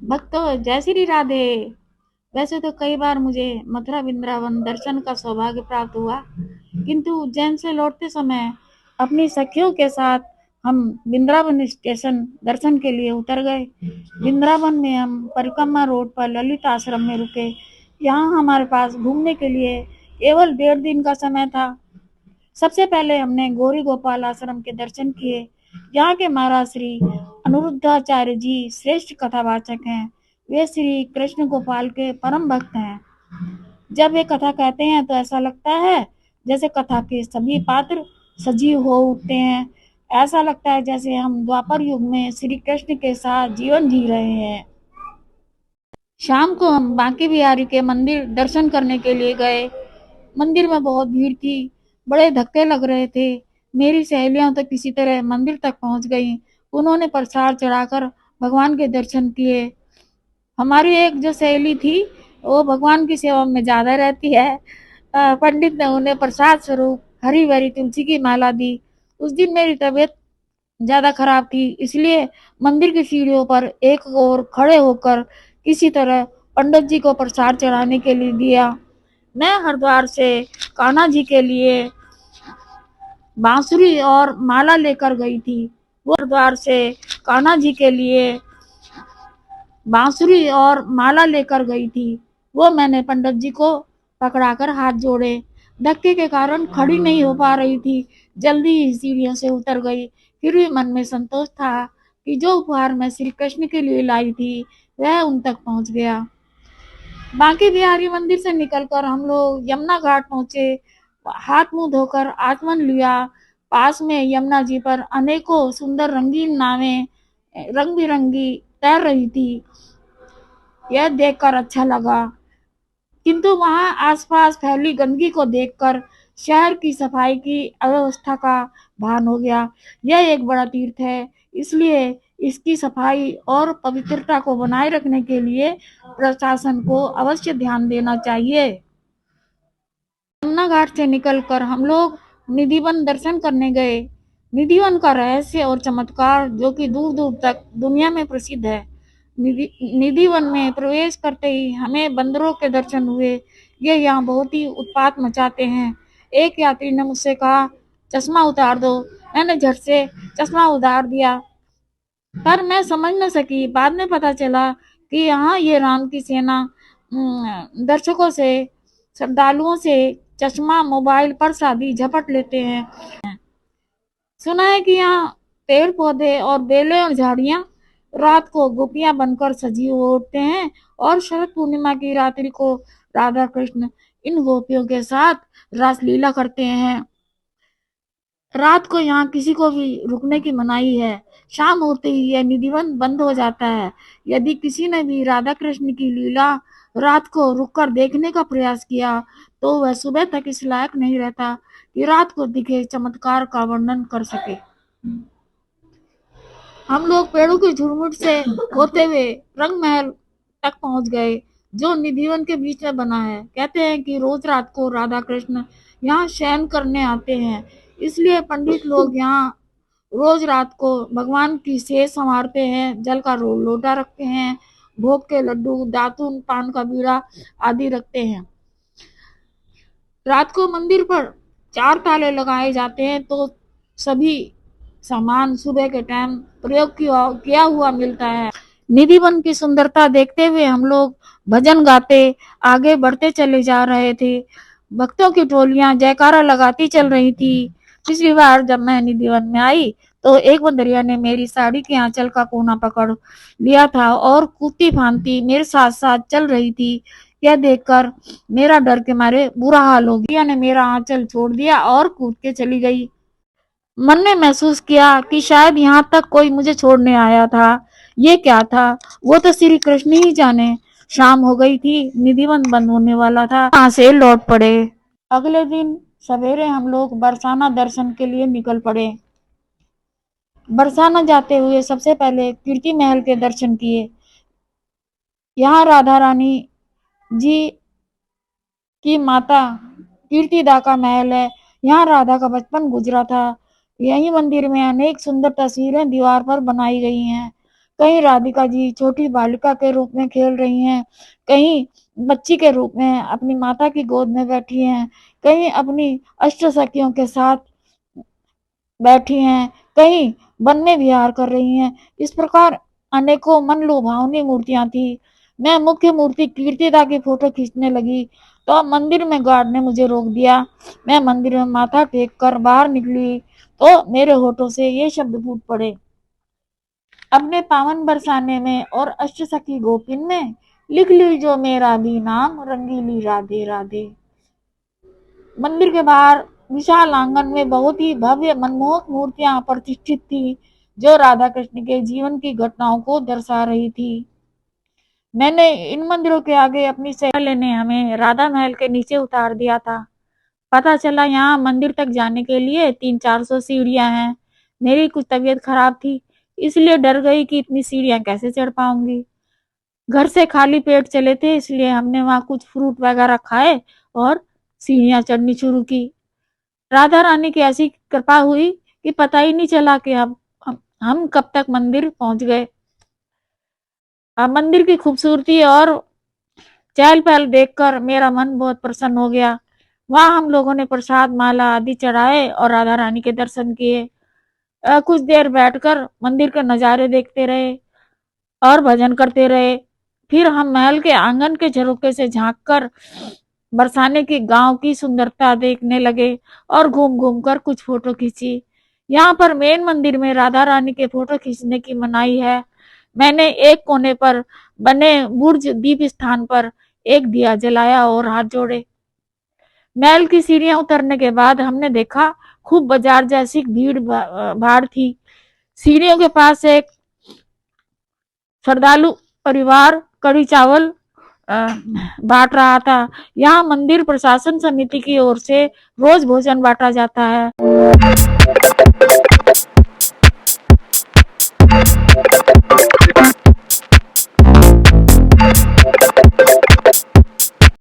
भक्तों जय श्री राधे। वैसे तो कई बार मुझे मथुरा वृंदावन दर्शन का सौभाग्य प्राप्त हुआ, किंतु उज्जैन से लौटते समय अपनी सखियों के साथ हम वृंदावन स्टेशन दर्शन के लिए उतर गए। वृंदावन में हम परिक्रमा रोड पर ललित आश्रम में रुके। यहाँ हमारे पास घूमने के लिए केवल 1.5 दिन का समय था। सबसे पहले हमने गौरी गोपाल आश्रम के दर्शन किए। यहाँ के महाराज श्री अनिरुद्धाचार्य जी श्रेष्ठ कथावाचक हैं। वे श्री कृष्ण गोपाल के परम भक्त हैं। जब वे कथा कहते हैं तो ऐसा लगता है जैसे कथा के सभी पात्र सजीव हो उठते हैं। ऐसा लगता है जैसे हम द्वापर युग में श्री कृष्ण के साथ जीवन जी रहे हैं। शाम को हम बांके बिहारी के मंदिर दर्शन करने के लिए गए। मंदिर में बहुत भीड़ थी, बड़े धक्के लग रहे थे। मेरी सहेलियां तो किसी तरह मंदिर तक पहुंच गईं। उन्होंने प्रसाद चढ़ाकर भगवान के दर्शन किए। हमारी एक जो सहेली थी, वो भगवान की सेवा में ज्यादा रहती है। पंडित ने उन्हें प्रसाद स्वरूप हरी भरी तुलसी की माला दी। उस दिन मेरी तबीयत ज्यादा खराब थी, इसलिए मंदिर की सीढ़ियों पर एक ओर खड़े होकर किसी तरह पंडित जी को प्रसाद चढ़ाने के लिए दिया। मैं हरिद्वार से कान्हा जी के लिए बांसुरी और माला लेकर गई थी। वो हरिद्वार से कान्हा जी के लिए बांसुरी और माला लेकर गई थी। वो मैंने पंडित जी को पकड़ाकर हाथ जोड़े। धक्के के कारण खड़ी नहीं हो पा रही थी। जल्दी ही सीढ़ियों से उतर गई। फिर भी मन में संतोष था कि जो उपहार मैं श्री कृष्ण के लिए लाई थी वह उन तक पहुंच गया। बांके बिहारी मंदिर से निकलकर हम लोग यमुना घाट पहुंचे। हाथ मुंह धोकर आचमन लिया। पास में यमुना जी पर अनेकों सुंदर रंगीन नावें रंग बिरंगी तैर रही थी। यह देखकर अच्छा लगा, किंतु वहां आसपास फैली गंदगी को देखकर शहर की सफाई की अव्यवस्था का भान हो गया। यह एक बड़ा तीर्थ है, इसलिए इसकी सफाई और पवित्रता को बनाए रखने के लिए प्रशासन को अवश्य ध्यान देना चाहिए। यमुना घाट से निकलकर हम लोग निधिवन दर्शन करने गए। निधिवन का रहस्य और चमत्कार जो कि दूर दूर तक दुनिया में प्रसिद्ध है। निधिवन में प्रवेश करते ही हमें बंदरों के दर्शन हुए। ये यहाँ बहुत ही उत्पात मचाते हैं। एक यात्री ने मुझसे कहा, चश्मा उतार दो। मैंने झट से चश्मा उतार दिया, पर मैं समझ न सकी। बाद में पता चला कि यहाँ ये राम की सेना दर्शकों से श्रद्धालुओं से चश्मा मोबाइल पर्स आदि झपट लेते हैं। सुना है कि यहाँ पेड़ पौधे और बेलें और झाड़ियां रात को गोपियां बनकर सजीव हो उठते हैं और शरद पूर्णिमा की रात्रि को राधा कृष्ण इन गोपियों के साथ रासलीला करते हैं। रात को यहाँ किसी को भी रुकने की मनाही है। शाम होते ही यह निधिवन बंद हो जाता है। यदि किसी ने भी राधा कृष्ण की लीला रात को रुककर देखने का प्रयास किया तो वह सुबह तक इस लायक नहीं रहता कि रात को दिखे चमत्कार का वर्णन कर सके। हम लोग पेड़ों की झुरमुट से होते हुए रंग महल तक पहुंच गए, जो निधिवन के बीच में बना है। कहते हैं कि रोज रात को राधा कृष्ण यहाँ शयन करने आते हैं, इसलिए पंडित लोग यहाँ रोज रात को भगवान की सेज संवारते हैं, जल का लोटा रखते हैं, भोग के लड्डू, दातून, पान का बीड़ा आदि रखते हैं। रात को मंदिर पर 4 ताले लगाए जाते हैं तो सभी सामान सुबह के टाइम प्रयोग किया हुआ मिलता है। निधिवन की सुंदरता देखते हुए हम लोग भजन गाते आगे बढ़ते चले जा रहे थे। भक्तों की टोलियां जयकारा लगाती चल रही थी। पिछली बार जब मैं निधिवन में आई तो एक बंदरिया ने मेरी साड़ी के आंचल का कोना पकड़ लिया था और कूदती फांदती मेरे साथ साथ चल रही थी। यह देखकर मेरा डर के मारे बुरा हाल हो गया। ने मेरा आंचल छोड़ दिया और कूद के चली गई। मन ने महसूस किया कि शायद यहाँ तक कोई मुझे छोड़ने आया था। ये क्या था, वो तो श्री कृष्ण ही जाने। शाम हो गई थी, निधिवन बंद होने वाला था। वहां से लौट पड़े। अगले दिन सवेरे हम लोग बरसाना दर्शन के लिए निकल पड़े। बरसाना जाते हुए सबसे पहले कीर्ति महल के दर्शन किए। यहाँ राधा रानी जी की माता कीर्तिदा का महल है। यहाँ राधा का बचपन गुजरा था। यही मंदिर में अनेक सुंदर तस्वीरें दीवार पर बनाई गई हैं। कहीं राधिका जी छोटी बालिका के रूप में खेल रही हैं, कहीं बच्ची के रूप में अपनी माता की गोद में बैठी हैं, कहीं अपनी अष्ट सखियों के साथ बैठी हैं, कहीं वन में विहार कर रही हैं। इस प्रकार अनेकों मन लुभावनी मूर्तियां थी। मैं मुख्य मूर्ति कीर्तिदा की फोटो खींचने लगी तो मंदिर में गार्ड ने मुझे रोक दिया। मैं मंदिर में माथा टेक कर बाहर निकली तो मेरे होठों से ये शब्द फूट पड़े, अपने पावन बरसाने में और अष्ट सखी गोपिन में लिख ली जो मेरा भी नाम, रंगीली राधे राधे। मंदिर के बाहर विशाल आंगन में बहुत ही भव्य मनमोहक मूर्तियां प्रतिष्ठित थी जो राधा कृष्ण के जीवन की घटनाओं को दर्शा रही थी। मैंने इन मंदिरों के आगे अपनी सहेली ने हमें राधा महल के नीचे उतार दिया था। पता चला यहाँ मंदिर तक जाने के लिए 300-400 सीढ़ियां हैं। मेरी कुछ तबीयत खराब थी, इसलिए डर गई कि इतनी सीढ़ियां कैसे चढ़ पाऊंगी। घर से खाली पेट चले थे, इसलिए हमने वहां कुछ फ्रूट वगैरह खाए और सीढ़ियां चढ़नी शुरू की। राधा रानी की ऐसी कृपा हुई कि पता ही नहीं चला कि हम कब तक मंदिर पहुंच गए। मंदिर की खूबसूरती और चहल पहल देखकर मेरा मन बहुत प्रसन्न हो गया। वहां हम लोगों ने प्रसाद माला आदि चढ़ाए और राधा रानी के दर्शन किए। कुछ देर बैठकर मंदिर के नजारे देखते रहे और भजन करते रहे। फिर हम महल के आंगन के झरोखे से झांककर बरसाने की गांव की सुंदरता देखने लगे और घूम घूम कर कुछ फोटो खींची। यहाँ पर मेन मंदिर में राधा रानी के फोटो खींचने की मनाही है। मैंने एक कोने पर बने बुर्ज दीप स्थान पर एक दिया जलाया और हाथ जोड़े। महल की सीढ़ियां उतरने के बाद हमने देखा खूब बाजार जैसी भीड़ भाड़ थी। सीढ़ियों के पास एक श्रद्धालु परिवार कड़ी चावल बांट रहा था। यहाँ मंदिर प्रशासन समिति की ओर से रोज भोजन बांटा जाता है।